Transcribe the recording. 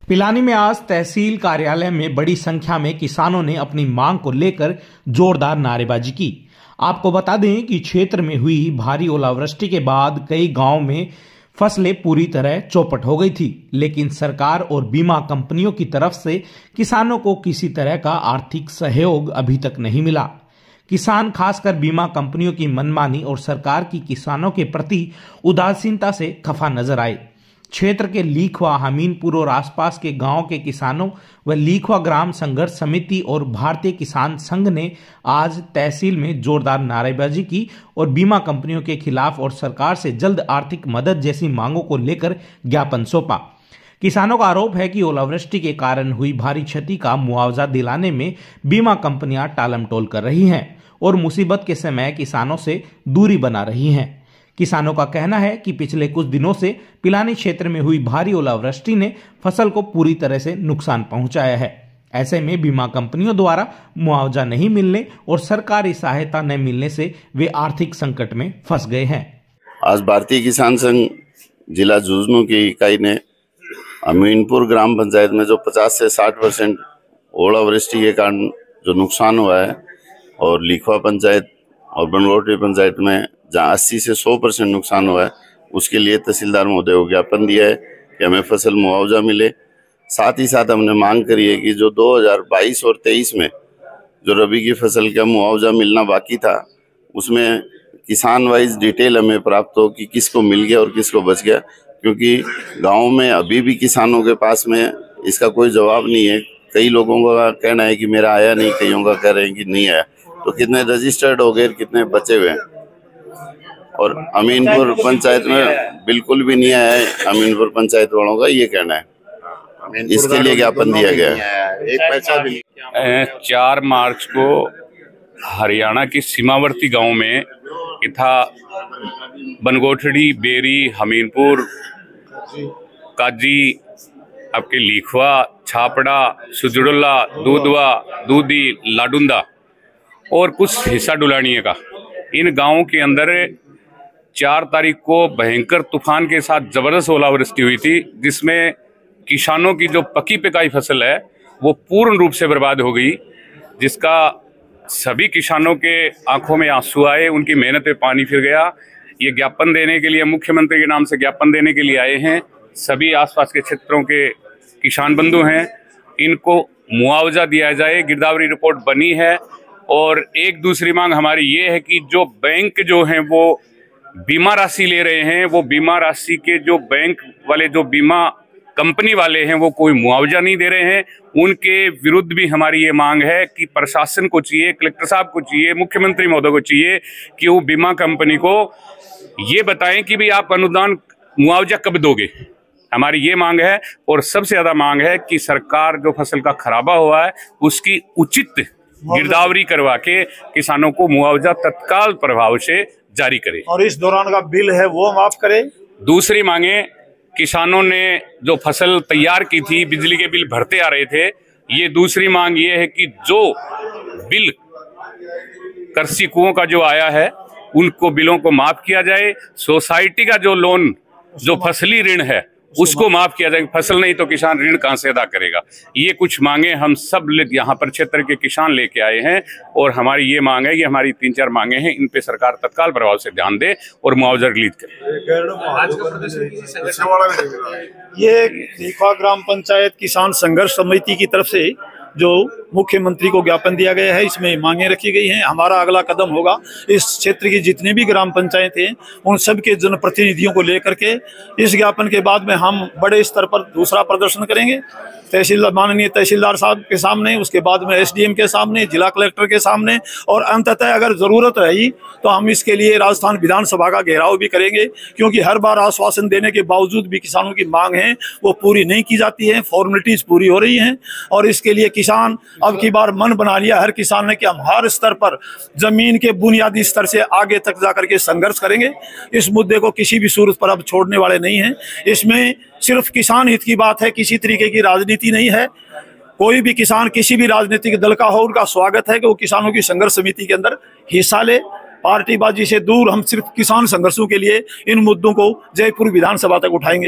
पिलानी में आज तहसील कार्यालय में बड़ी संख्या में किसानों ने अपनी मांग को लेकर जोरदार नारेबाजी की। आपको बता दें कि क्षेत्र में हुई भारी ओलावृष्टि के बाद कई गांवों में फसलें पूरी तरह चौपट हो गई थी, लेकिन सरकार और बीमा कंपनियों की तरफ से किसानों को किसी तरह का आर्थिक सहयोग अभी तक नहीं मिला। किसान खासकर बीमा कंपनियों की मनमानी और सरकार की किसानों के प्रति उदासीनता से खफा नजर आए। क्षेत्र के लीखवा, हमीनपुर और आसपास के गांव के किसानों व लीखवा ग्राम संघर्ष समिति और भारतीय किसान संघ ने आज तहसील में जोरदार नारेबाजी की और बीमा कंपनियों के खिलाफ और सरकार से जल्द आर्थिक मदद जैसी मांगों को लेकर ज्ञापन सौंपा। किसानों का आरोप है कि ओलावृष्टि के कारण हुई भारी क्षति का मुआवजा दिलाने में बीमा कंपनियां टालमटोल कर रही हैं और मुसीबत के समय किसानों से दूरी बना रही हैं। किसानों का कहना है कि पिछले कुछ दिनों से पिलानी क्षेत्र में हुई भारी ओलावृष्टि ने फसल को पूरी तरह से नुकसान पहुंचाया है। ऐसे में बीमा कंपनियों द्वारा मुआवजा नहीं मिलने और सरकारी सहायता न मिलने से वे आर्थिक संकट में फंस गए हैं। आज भारतीय किसान संघ जिला झुंझुनू की इकाई ने अमीनपुर ग्राम पंचायत में जो 50 से 60% ओलावृष्टि के कारण जो नुकसान हुआ है और लीखवा पंचायत और बनगोटी पंचायत में जहाँ 80 से 100% नुकसान हुआ है, उसके लिए तहसीलदार महोदय को ज्ञापन दिया है कि हमें फसल मुआवजा मिले। साथ ही साथ हमने मांग करी है कि जो 2022 और 23 में जो रबी की फसल का मुआवजा मिलना बाकी था, उसमें किसान वाइज डिटेल हमें प्राप्त हो कि किसको मिल गया और किसको बच गया, क्योंकि गाँव में अभी भी किसानों के पास में इसका कोई जवाब नहीं है। कई लोगों का कहना है कि मेरा आया नहीं, कईयों का कह रहे हैं कि नहीं आया। तो कितने रजिस्टर्ड हो गए, कितने बचे हुए हैं। और अमीनपुर पंचायत में बिल्कुल भी नहीं आया है, अमीनपुर पंचायत वालों का ये कहना है। इसके लिए ज्ञापन दिया गया है। एक पैसा भी 4 मार्च को हरियाणा की सीमावर्ती गांव में तथा बनगोठड़ी, बेरी, हमीनपुर, काजी, आपके लीखवा, छापड़ा, सुजड़ुल्ला, दूधवा, दूधी, लाडुंदा और कुछ हिस्सा डुलानिया का, इन गांवों के अंदर 4 तारीख को भयंकर तूफान के साथ जबरदस्त ओलावृष्टि हुई थी, जिसमें किसानों की जो पकी पकाई फसल है वो पूर्ण रूप से बर्बाद हो गई, जिसका सभी किसानों के आंखों में आंसू आए, उनकी मेहनत पे पानी फिर गया। ये ज्ञापन देने के लिए, मुख्यमंत्री के नाम से ज्ञापन देने के लिए आए हैं। सभी आसपास के क्षेत्रों के किसान बंधु हैं, इनको मुआवजा दिया जाए। गिरदावरी रिपोर्ट बनी है। और एक दूसरी मांग हमारी ये है कि जो बैंक जो हैं वो बीमा राशि ले रहे हैं, वो बीमा राशि के जो बैंक वाले, जो बीमा कंपनी वाले हैं, वो कोई मुआवजा नहीं दे रहे हैं। उनके विरुद्ध भी हमारी ये मांग है कि प्रशासन को चाहिए, कलेक्टर साहब को चाहिए, मुख्यमंत्री महोदय को चाहिए कि वो बीमा कंपनी को ये बताएं कि भाई आप अनुदान मुआवजा कब दोगे। हमारी ये मांग है। और सबसे ज्यादा मांग है कि सरकार जो फसल का खराबा हुआ है उसकी उचित गिरदावरी करवा के किसानों को मुआवजा तत्काल प्रभाव से जारी करे और इस दौरान का बिल है वो माफ करे। दूसरी मांगे, किसानों ने जो फसल तैयार की थी, बिजली के बिल भरते आ रहे थे। ये दूसरी मांग ये है कि जो बिल कृषि कुओं का जो आया है उनको बिलों को माफ किया जाए। सोसाइटी का जो लोन, जो फसली ऋण है, उसको माफ किया जाए। फसल नहीं तो किसान ऋण कहां से अदा करेगा। ये कुछ मांगे हम सब यहाँ पर क्षेत्र के किसान लेके आए हैं और हमारी ये मांग है, ये हमारी 3-4 मांगे हैं, इन पे सरकार तत्काल प्रभाव से ध्यान दे और मुआवजा रिलीज करे। ये लीखवा ग्राम पंचायत किसान संघर्ष समिति की तरफ से जो मुख्यमंत्री को ज्ञापन दिया गया है, इसमें मांगे रखी गई हैं। हमारा अगला कदम होगा इस क्षेत्र की जितने भी ग्राम पंचायत हैं उन सब के जनप्रतिनिधियों को लेकर के इस ज्ञापन के बाद में हम बड़े स्तर पर दूसरा प्रदर्शन करेंगे, माननीय तहसीलदार साहब के सामने, उसके बाद में SDM के सामने, जिला कलेक्टर के सामने, और अंततः अगर जरूरत रही तो हम इसके लिए राजस्थान विधानसभा का घेराव भी करेंगे, क्योंकि हर बार आश्वासन देने के बावजूद भी किसानों की मांग है वो पूरी नहीं की जाती है, फॉर्मेलिटीज पूरी हो रही हैं। और इसके लिए किसान अब की बार मन बना लिया हर किसान ने कि हम हर स्तर पर जमीन के बुनियादी स्तर से आगे तक जाकर के संघर्ष करेंगे। इस मुद्दे को किसी भी सूरत पर अब छोड़ने वाले नहीं हैं। इसमें सिर्फ किसान हित की बात है, किसी तरीके की राजनीति नहीं है। कोई भी किसान किसी भी राजनीतिक दल का हो, उनका स्वागत है कि वो किसानों की संघर्ष समिति के अंदर हिस्सा ले। पार्टीबाजी से दूर हम सिर्फ किसान संघर्षों के लिए इन मुद्दों को जयपुर विधानसभा तक उठाएंगे।